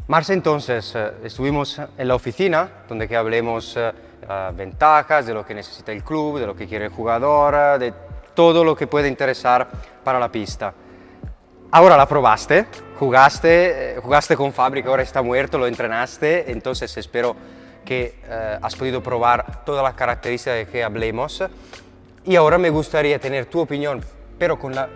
Marce, entonces, estuvimos en la oficina donde que hablemos ventajas, de lo que necesita el club, de lo que quiere el jugador, de todo lo que puede interesar para la pista. Ahora la probaste, jugaste con Fabri, que ahora está muerto, lo entrenaste, entonces espero que has podido probar todas las características de que hablemos. Y ahora me gustaría tener tu opinión, pero con la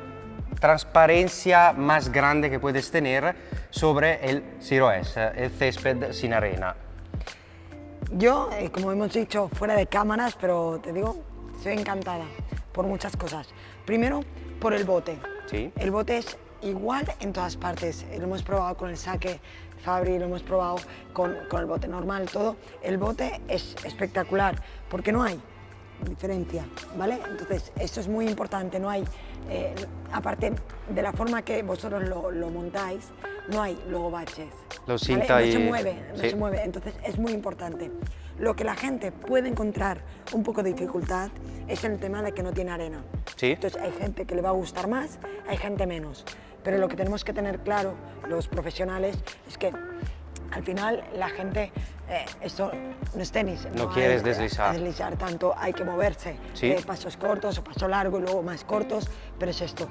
transparencia más grande que puedes tener sobre el Zero S, el césped sin arena. Yo, como hemos dicho, fuera de cámaras, pero te digo, estoy encantada por muchas cosas. Primero, por el bote. Sí. El bote es igual en todas partes. Lo hemos probado con el saque Fabri, lo hemos probado con el bote normal, todo. El bote es espectacular, porque no hay diferencia, ¿vale? Entonces, esto es muy importante, no hay, aparte de la forma que vosotros lo montáis, no hay luego baches. Lo ¿vale? cinta No y... se mueve, no sí. se mueve, entonces es muy importante. Lo que la gente puede encontrar un poco de dificultad es el tema de que no tiene arena. Sí. Entonces hay gente que le va a gustar más, hay gente menos. Pero lo que tenemos que tener claro, los profesionales, es que al final la gente, esto no es tenis. No quieres hay, deslizar. Deslizar tanto, hay que moverse. Sí. Pasos cortos o paso largo y luego más cortos, pero es esto.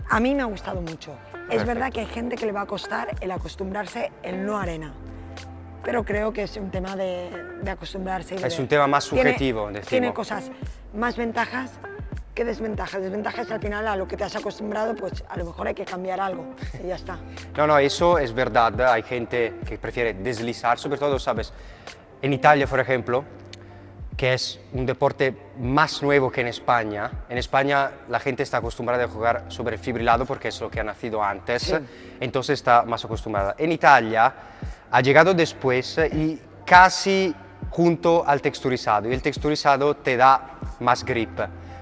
A mí me ha gustado mucho. Es verdad que hay gente que le va a costar el acostumbrarse el no arena. Pero creo que es un tema de acostumbrarse. Es un tema más subjetivo, decimos. Tiene cosas, más ventajas que desventajas. Desventajas al final a lo que te has acostumbrado, pues a lo mejor hay que cambiar algo y ya está. No, eso es verdad. Hay gente que prefiere deslizar, sobre todo, sabes, en Italia, por ejemplo, que es un deporte más nuevo que en España. En España la gente está acostumbrada a jugar sobre el fibrilado porque es lo que ha nacido antes, Sí. entonces está más acostumbrada. En Italia ha llegado después y casi junto al texturizado, y el texturizado te da más grip,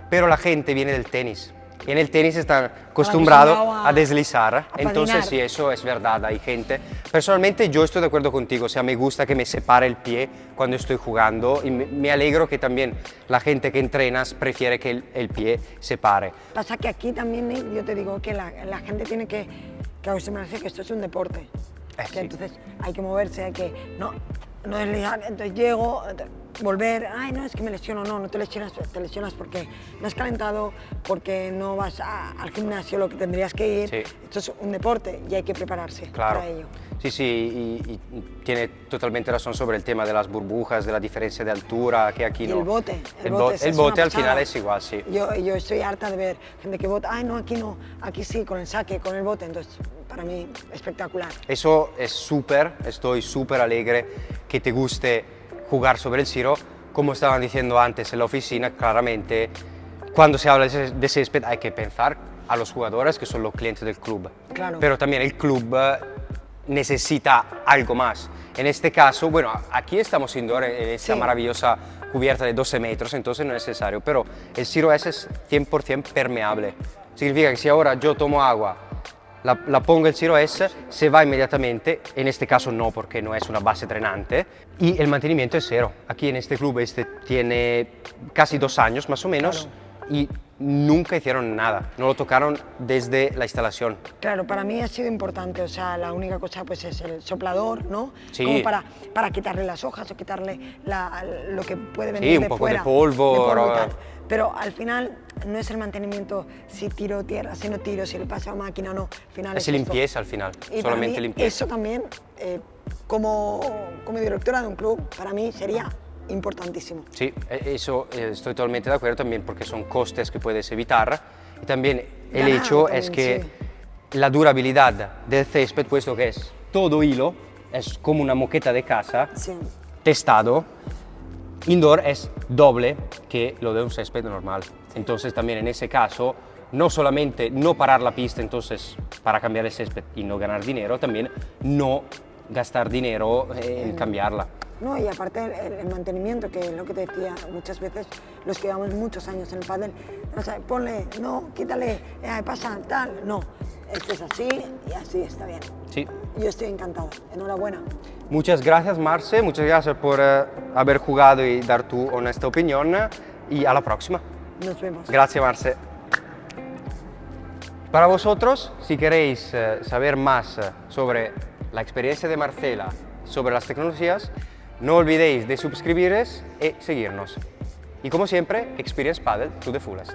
pero la gente viene del tenis. Y en el tenis están acostumbrados a deslizar, entonces patinar. sí, eso es verdad, hay gente. Personalmente yo estoy de acuerdo contigo, o sea, me gusta que me separe el pie cuando estoy jugando y me alegro que también la gente que entrenas prefiere que el pie se pare. Pasa que aquí también, Nick, yo te digo que la gente tiene que acostumbrarse que esto es un deporte. Que Sí. entonces hay que moverse, hay que no deslizar, entonces llego, volver, ay no, es que me lesiono, no te lesionas porque no has calentado, porque no vas al gimnasio lo que tendrías que ir. Sí. Esto es un deporte y hay que prepararse Claro. para ello. Sí, y tiene totalmente razón sobre el tema de las burbujas, de la diferencia de altura, que aquí Y no. el bote, El es bote una al final pasada. es igual, sí. Yo estoy harta de ver gente que bota, ay no, aquí sí, con el saque, con el bote, entonces para mí espectacular. Eso es súper, estoy súper alegre que te guste jugar sobre el Zero. Como estaban diciendo antes en la oficina, claramente, cuando se habla de césped hay que pensar a los jugadores que son los clientes del club. Claro. Pero también el club necesita algo más. En este caso, bueno, aquí estamos indoor en esta Sí. maravillosa cubierta de 12 metros, entonces no es necesario, pero el Zero S es 100% permeable. Significa que si ahora yo tomo agua, la pongo el Zero S, se va inmediatamente, en este caso no porque no es una base drenante, y el mantenimiento es cero. Aquí en este club tiene casi 2 años más o menos, y nunca hicieron nada, no lo tocaron desde la instalación. Claro, para mí ha sido importante, o sea, la única cosa pues es el soplador, ¿no? Sí. Como para quitarle las hojas o quitarle lo que puede venir Sí, un de poco de fuera, polvo, y tal. Pero al final no es el mantenimiento si tiro tierra, si no tiro, si le paso a máquina o no. Al final Es esto. limpieza al final, Y para solamente mí, limpieza. eso también, como directora de un club, para mí sería importantísimo. Sí, eso estoy totalmente de acuerdo también porque son costes que puedes evitar y también el Ganar hecho también, es que sí. la durabilidad del césped, puesto que es todo hilo, es como una moqueta de casa, Sí. testado, indoor es doble que lo de un césped normal. Entonces también en ese caso, no solamente no parar la pista entonces para cambiar el césped y no ganar dinero, también no gastar dinero en cambiarla. No, y aparte el mantenimiento, que es lo que te decía muchas veces, los que llevamos muchos años en el pádel, o sea, ponle, no, quítale, pasa, tal, no, esto es así y así está bien. Sí. Yo estoy encantada, enhorabuena. Muchas gracias, Marce, muchas gracias por haber jugado y dar tu honesta opinión y a la próxima. Nos vemos. Gracias, Marce. Para vosotros, si queréis saber más sobre la experiencia de Marcela sobre las tecnologías, no olvidéis de suscribiros y seguirnos. Y como siempre, Experience Padel to the fullest.